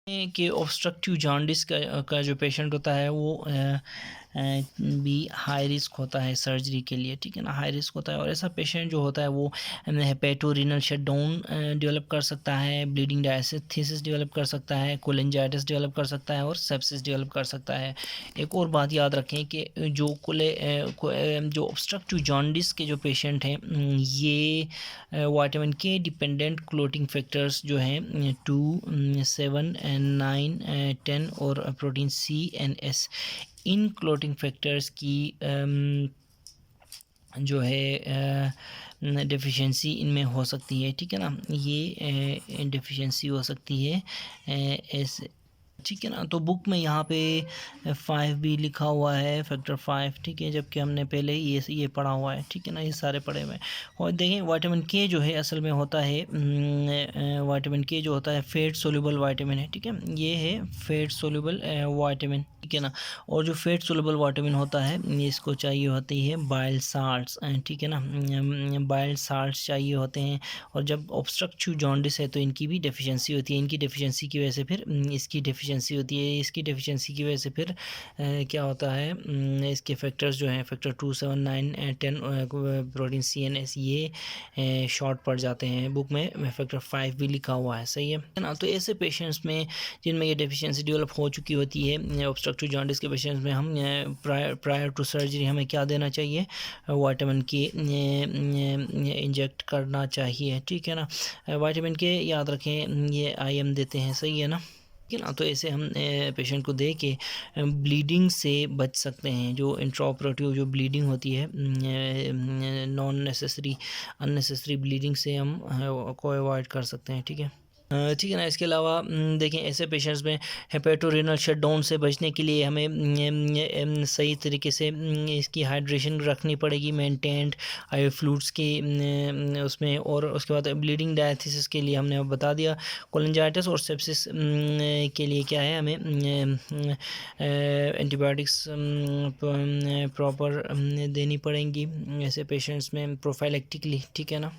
कि obstructive jaundice का जो पेशेंट होता है वो भी हाई रिस्क होता है सर्जरी के लिए, ठीक है ना, हाई रिस्क होता है। और ऐसा पेशेंट जो होता है वो हेपेटोरेनल शटडाउन डेवलप कर सकता है, ब्लीडिंग डायस्थीसिस डेवलप कर सकता है, कोलेंजाइटिस डेवलप कर सकता है और सेप्सिस डेवलप कर सकता है। एक और बात याद रखें कि जो ऑब्स्ट्रक्टिव जॉन्डिस के जो पेशेंट हैं ये विटामिन के डिपेंडेंट क्लोटिंग फैक्टर्स जो हैं 2, 7 एंड 9, 10 और प्रोटीन सी एंड एस, इन क्लोटिंग फैक्टर्स की जो है डेफिशिएंसी इनमें हो सकती है, ठीक है ना, ये डेफिशिएंसी हो सकती है ऐसे, ठीक है ना। तो बुक में यहाँ पे 5 भी लिखा हुआ है, फैक्टर 5, ठीक है, जबकि हमने पहले ये पढ़ा हुआ है, ठीक है ना, ये सारे पढ़े हुए हैं। और देखें विटामिन के जो है असल में होता है विटामिन के जो होता है फैट सोल्यूबल विटामिन है, ठीक है, ये है फैट सोल्यूबल विटामिन, ठीक है ना। और जो फैट सोल्यूबल विटामिन होता है इसको चाहिए होती है बाइल साल्ट्स, ठीक है ना, बाइल साल्ट्स चाहिए होते हैं। और जब ऑब्स्ट्रक्टिव जॉन्डिस है तो इनकी भी डेफिशिएंसी होती है, इनकी डेफिशिएंसी की वजह से फिर इसकी डेफिशिएंसी होती है, इसकी डेफिशिएंसी की वजह से फिर क्या होता है इसके फैक्टर्स जो हैं factor 2, 7, 9, 10 protein C and S ये शॉर्ट पड़ जाते हैं। बुक में फैक्टर 5 भी लिखा हुआ है, सही है ना। तो ऐसे पेशेंट्स में जिनमें ये डेफिशिएंसी डेवलप हो चुकी होती है ऑब्स्ट्रक्टिव जॉन्डिस के पेशेंट्स में हम प्रायर टू सर्जरी हमें क्या देना चाहिए, विटामिन के इंजेक्ट करना चाहिए, ठीक है ना। विटामिन के याद रखें ये IM देते हैं, सही है ना, ठीक है ना। तो ऐसे हम पेशेंट को दे के ब्लीडिंग से बच सकते हैं, जो इंट्राऑपरेटिव जो ब्लीडिंग होती है नॉन नेसेसरी अननेसेसरी ब्लीडिंग से हम को अवॉइड कर सकते हैं, ठीक है। ठीक है ना। इसके अलावा देखें ऐसे पेशेंट्स में हेपेटोरेनल शटडाउन से बचने के लिए हमें सही तरीके से इसकी हाइड्रेशन रखनी पड़ेगी, मेंटेन्ड फ्लूइड्स की उसमें। और उसके बाद ब्लीडिंग डायथिसिस के लिए हमने बता दिया, कोलेंजाइटिस और सेप्सिस के लिए क्या है, हमें एंटीबायोटिक्स प्रॉपर देनी पड़ेंगी ऐसे पेशेंट्स में प्रोफाइलेक्टिकली, ठीक है ना।